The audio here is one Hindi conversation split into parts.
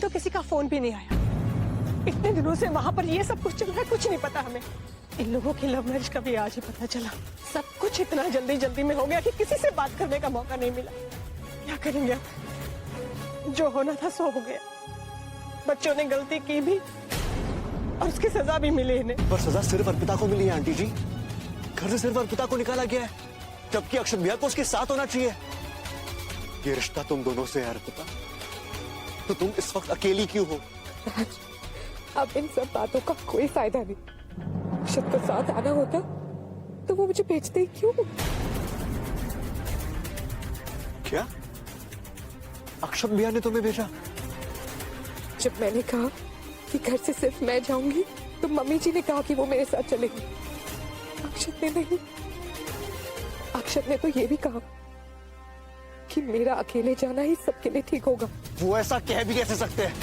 तो किसी का फोन भी नहीं आया। इतने दिनों से वहां पर ये सब कुछ चल रहा है, कुछ नहीं पता हमें। इन लोगों की लव मैरिज का भी आज ही पता चला। सब कुछ इतना जल्दी जल्दी में हो गया कि किसी से बात करने का मौका नहीं मिला। क्या करेंगे अब? जो होना था सो हो गया। बच्चों ने गलती की भी और उसकी सजा भी मिली इन्हें। पर सजा सिर्फ अर्पिता को मिली है आंटी जी। घर से सिर्फ अर्पिता को निकाला गया है, जबकि अक्षत भैया को उसके साथ होना चाहिए। ये रिश्ता तुम दोनों से है अर्पिता, तो तुम इस वक्त अकेली क्यों हो? अब इन सब बातों का कोई फायदा नहीं। अक्षत को साथ आना होता तो वो मुझे भेजते ही क्यों? क्या अक्षत भैया ने तुम्हें भेजा? जब मैंने कहा कि घर से सिर्फ मैं जाऊंगी तो मम्मी जी ने कहा कि वो मेरे साथ चलेगी। अक्षत ने नहीं, अक्षत ने तो ये भी कहा कि मेरा अकेले जाना ही सबके लिए ठीक होगा। वो ऐसा कह भी कैसे सकते हैं?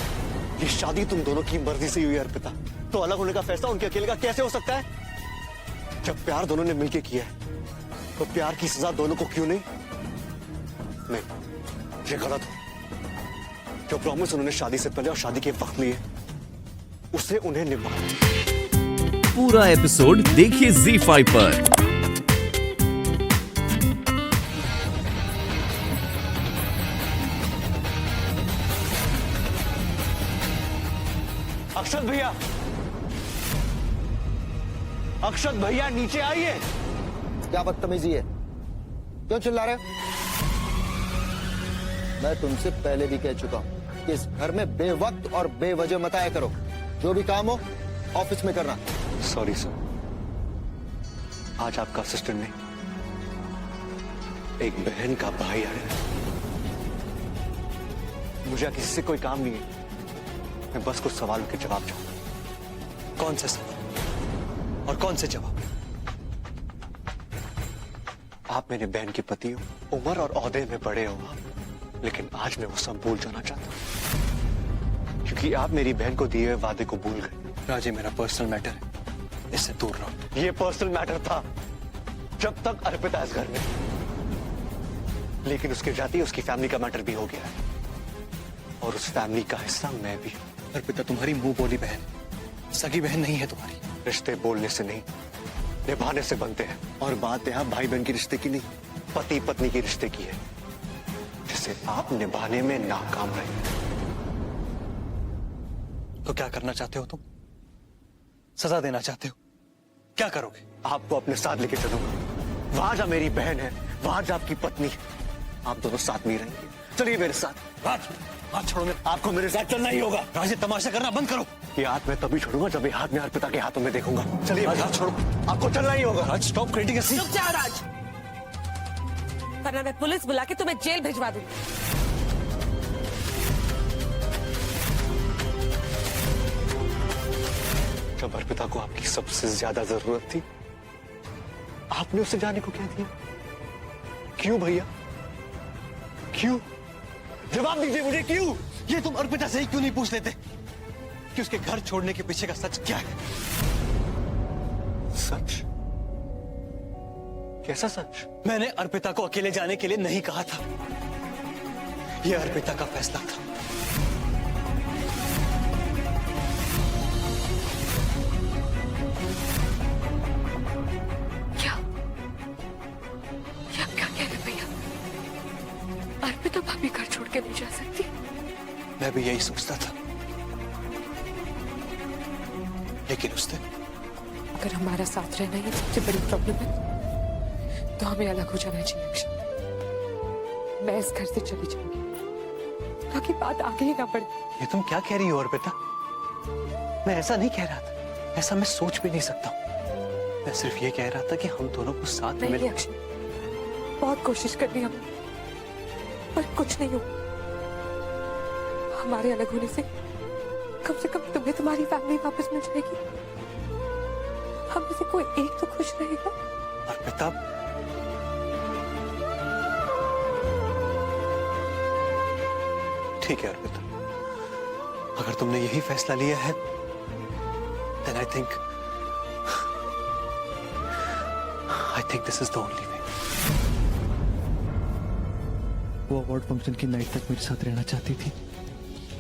ये शादी तुम दोनों की मर्जी से हुई है अर्पिता, तो अलग होने का फैसला उनके अकेले का कैसे हो सकता है? जब प्यार दोनों ने मिलके किया है, तो प्यार की सजा दोनों को क्यों नहीं? नहीं, ये गलत हो। जो प्रॉमिस उन्होंने शादी से पहले और शादी के वक्त लिए, उसे उन्हें निभाना। पूरा एपिसोड देखिए ZEE5 पर। अक्षत भैया, अक्षत भैया नीचे आइए। क्या बदतमीजी है? क्यों चिल्ला रहे हो? मैं तुमसे पहले भी कह चुका हूं कि इस घर में बेवक्त और बेवजह मत आया करो। जो भी काम हो ऑफिस में करना। सॉरी सर, आज आपका असिस्टेंट ने एक बहन का भाई आया। मुझे किसी से कोई काम नहीं है, मैं बस कुछ सवालों के जवाब चाहूंगा। कौन से सवाल और कौन से जवाब? आप मेरे बहन के पति हो, उम्र और ओहदे में बड़े हो आप, लेकिन आज मैं वो सब भूल जाना चाहता हूं, क्योंकि आप मेरी बहन को दिए हुए वादे को भूल गए। राजे, मेरा पर्सनल मैटर है, इससे दूर रहो। ये पर्सनल मैटर था जब तक अर्पिता इस घर में, लेकिन उसके जाते ही उसकी फैमिली का मैटर भी हो गया है, और उस फैमिली का हिस्सा मैं भी। अर्पिता तुम्हारी मुंह बोली बहन, सगी बहन नहीं है तुम्हारी। रिश्ते बोलने से नहीं, निभाने से बनते हैं। और बात यहाँ भाई बहन के रिश्ते की नहीं, पति पत्नी के रिश्ते की है, जिसे आप निभाने में नाकाम रहे। तो क्या करना चाहते हो तुम? सजा देना चाहते हो? क्या करोगे? आपको अपने साथ लेके चलूंगा। वहां जहाँ मेरी बहन है, वहां जहाँ आपकी पत्नी है, आप दोनों साथ में ही रहेंगे। चलिए मेरे साथ। राज, हाथ छोड़ो मेरे। आपको मेरे साथ चलना ही होगा। राज, ये तमाशा करना बंद करो। ये हाथ मैं तभी छोड़ूंगा जब ये हाथ में अर्पिता के हाथों में देखूंगा। चलिए राज, हाथ छोड़ो। आपको चलना ही होगा। राज, स्टॉप क्रिएटिंग अ सीन। रुक जाओ राज, वरना मैं पुलिस बुला के तुम्हें जेल भिजवा दूंगी। जब अर्पिता को आपकी सबसे ज्यादा जरूरत थी, आपने उसे जाने को क्या दिया? क्यों भैया, क्यों? जवाब दीजिए मुझे, क्यों? ये तुम अर्पिता से ही क्यों नहीं पूछ लेते कि उसके घर छोड़ने के पीछे का सच क्या है? सच? कैसा सच? मैंने अर्पिता को अकेले जाने के लिए नहीं कहा था, यह अर्पिता का फैसला था। क्या कह रहे भैया? अर्पिता भाभी घर छोड़ के नहीं जा सकती? मैं भी यही सोचता था, लेकिन उसने। अगर हमारा साथ रहना ही सबसे बड़ी प्रॉब्लम है तो हमें अलग हो जाना चाहिए अक्षत। मैं इस घर से चली जाऊंगी ताकि बात आगे ही ना बढ़े। ये तुम क्या कह रही हो अर्पिता? मैं ऐसा नहीं कह रहा था, ऐसा मैं सोच भी नहीं सकता। मैं सिर्फ ये कह रहा था कि हम दोनों को साथ में नहीं अक्षत, बहुत कोशिश कर ली हमने, पर कुछ नहीं हुआ। हमारे अलग होने से कम तुम्हें तुम्हारी फैमिली वापस मिल जाएगी। हम में से कोई एक तो खुश रहेगा। अर्पिता, ठीक है अर्पिता, अगर तुमने यही फैसला लिया है, then I think this is the only way. वो अवार्ड फंक्शन की नाइट तक मेरे साथ रहना चाहती थी,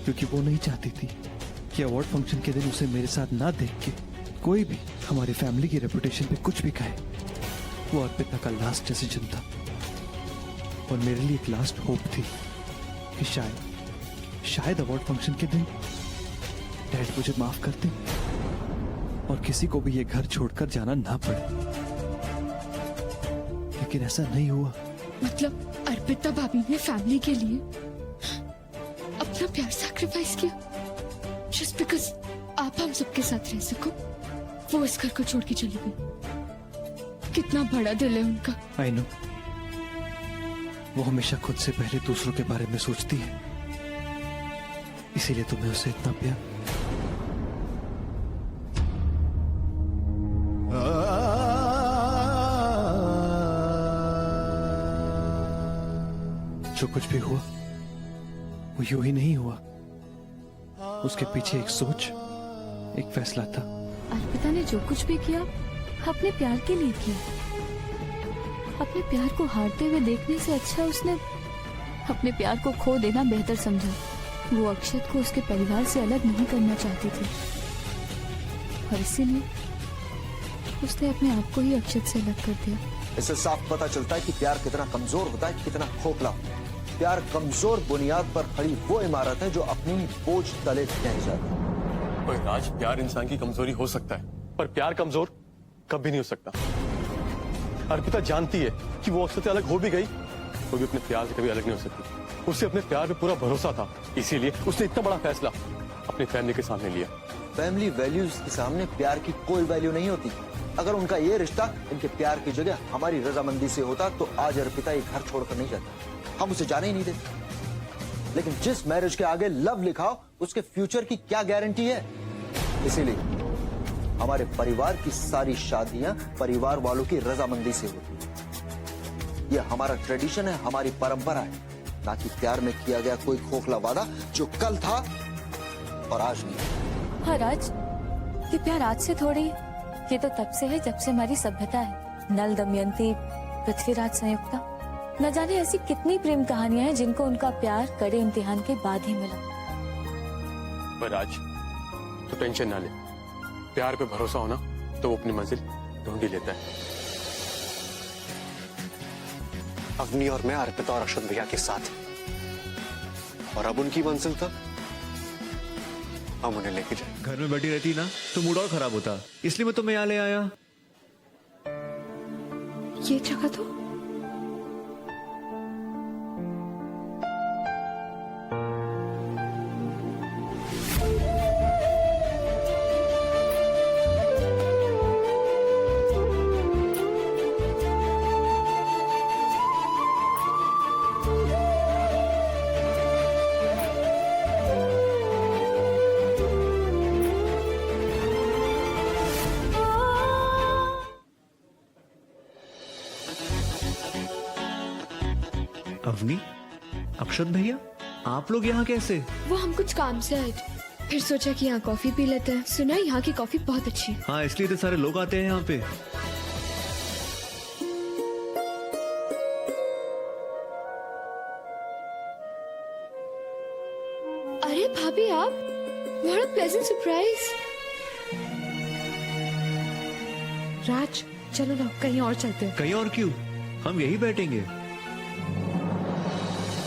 क्योंकि वो नहीं चाहती थी कि अवार्ड फंक्शन के दिन उसे मेरे साथ ना देख के कोई भी हमारी फैमिली की रेपुटेशन पे कुछ भी कहे। वो अर्पिता का लास्ट डिसीजन था और मेरे लिए एक लास्ट होप थी कि शायद अवार्ड फंक्शन के दिन डैड मुझे माफ कर दे और किसी को भी ये घर छोड़कर जाना ना पड़े, लेकिन ऐसा नहीं हुआ। मतलब अर्पिता भाभी ने फैमिली के लिए अपना प्यार सैक्रिफाइस किया जस्ट बिकॉज आप हम सबके साथ रह सको। वो इस घर को छोड़ के चली गई। कितना बड़ा दिल है उनका। आई नो, वो हमेशा खुद से पहले दूसरों के बारे में सोचती है, इसीलिए तुम्हें उससे इतना प्यार। जो कुछ भी हुआ वो यूं ही नहीं हुआ, उसके पीछे एक सोच, एक फैसला था। अर्पिता ने जो कुछ भी किया अपने प्यार के लिए किया। अपने प्यार को हारते हुए देखने से अच्छा उसने अपने प्यार को खो देना बेहतर समझा। वो अक्षत को उसके परिवार से अलग नहीं करना चाहती थी और इसीलिए उसने अपने आप को ही अक्षत से अलग कर दिया। इससे साफ पता चलता है कि प्यार कितना कमजोर होता है, कितना खोखला। प्यार कमजोर बुनियाद पर खड़ी वो इमारत है जो अपनी बोझ तले ढह जाती है। पर राज, प्यार इंसान की कमजोरी हो सकता है, पर प्यार कमजोर कभी नहीं हो सकता। अर्पिता जानती है कि वो अक्षत से अलग हो भी गई, वो भी अपने प्यार से कभी अलग नहीं हो सकती। उसे अपने प्यार पे पूरा भरोसा था, इसीलिए उसने इतना बड़ा फैसला अपनी फैमिली के सामने लिया। फैमिली वैल्यूज के सामने प्यार की कोई वैल्यू नहीं होती। अगर उनका ये रिश्ता इनके प्यार की जगह हमारी रजामंदी से होता तो आज अर्पिता ये घर छोड़कर नहीं जाती, हम उसे जाने ही नहीं देते। लेकिन जिस मैरिज के आगे लव लिखा हो उसके फ्यूचर की क्या गारंटी है? इसीलिए हमारे परिवार की सारी शादियां परिवार वालों की रजामंदी से होती है। यह हमारा ट्रेडिशन है, हमारी परंपरा है, ना कि प्यार में किया गया कोई खोखला वादा जो कल था और आज नहीं। हाँ राज, ये प्यार आज से थोड़ी है, ये तो तब से है जब से हमारी सभ्यता है। नल, दमयंती, पृथ्वीराज, संयुक्ता, न जाने ऐसी कितनी प्रेम कहानियां हैं जिनको उनका प्यार कड़े इम्तिहान के बाद ही मिला। पर राज, तो टेंशन ना ले, प्यार पे भरोसा होना तो वो अपनी मंजिल ढूंढ ही लेता है। अवनी और मैं अर्पिता और अक्षत भैया के साथ, और अब उनकी मंजिल तक हम उन्हें लेके जाएंगे। घर में बैठी रहती ना तो मूड और खराब होता, इसलिए मैं तुम्हें यहाँ ले आया। ये जगह तो अवनी, अक्षत भैया, आप लोग यहाँ कैसे? वो हम कुछ काम से आए थे, फिर सोचा कि यहाँ कॉफी पी लेते हैं। सुना यहाँ की कॉफी बहुत अच्छी है। हाँ, इसलिए तो सारे लोग आते हैं यहाँ पे। अरे भाभी आप, व्हाट अ प्लेजेंट सरप्राइज। राज चलो ना कहीं और चलते हैं। कहीं और क्यों, हम यही बैठेंगे।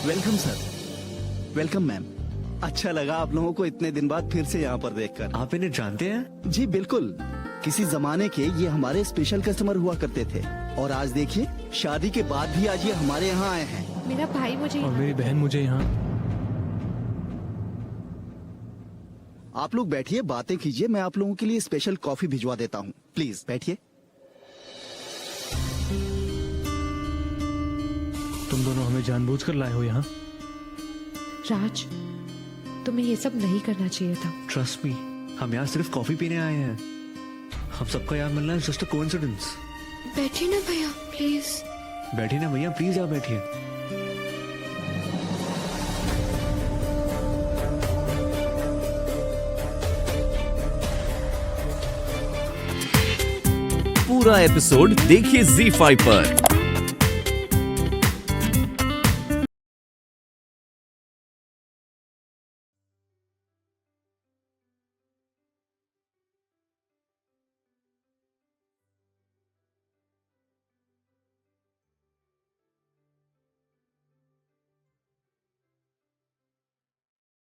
Welcome sir. Welcome ma'am. अच्छा लगा आप लोगों को इतने दिन बाद फिर से यहाँ पर देखकर। आप इन्हें जानते हैं? जी बिल्कुल, किसी जमाने के ये हमारे स्पेशल कस्टमर हुआ करते थे और आज देखिए शादी के बाद भी आज ये हमारे यहाँ आए हैं। मेरा भाई मुझे और मेरी बहन मुझे यहाँ। आप लोग बैठिए, बातें कीजिए, मैं आप लोगों के लिए स्पेशल कॉफी भिजवा देता हूँ। प्लीज बैठिए। तुम दोनों हमें जानबूझकर लाए हो यहाँ? राज, तुम्हें ये सब नहीं करना चाहिए था। ट्रस्ट मी, हम यहाँ सिर्फ कॉफी पीने आए हैं। हम सबका यहाँ मिलना है जस्ट अ कोइंसिडेंस। बैठिए ना भैया प्लीज। बैठिए ना भैया, प्लीज आप बैठिए। पूरा एपिसोड देखिए ZEE5 पर।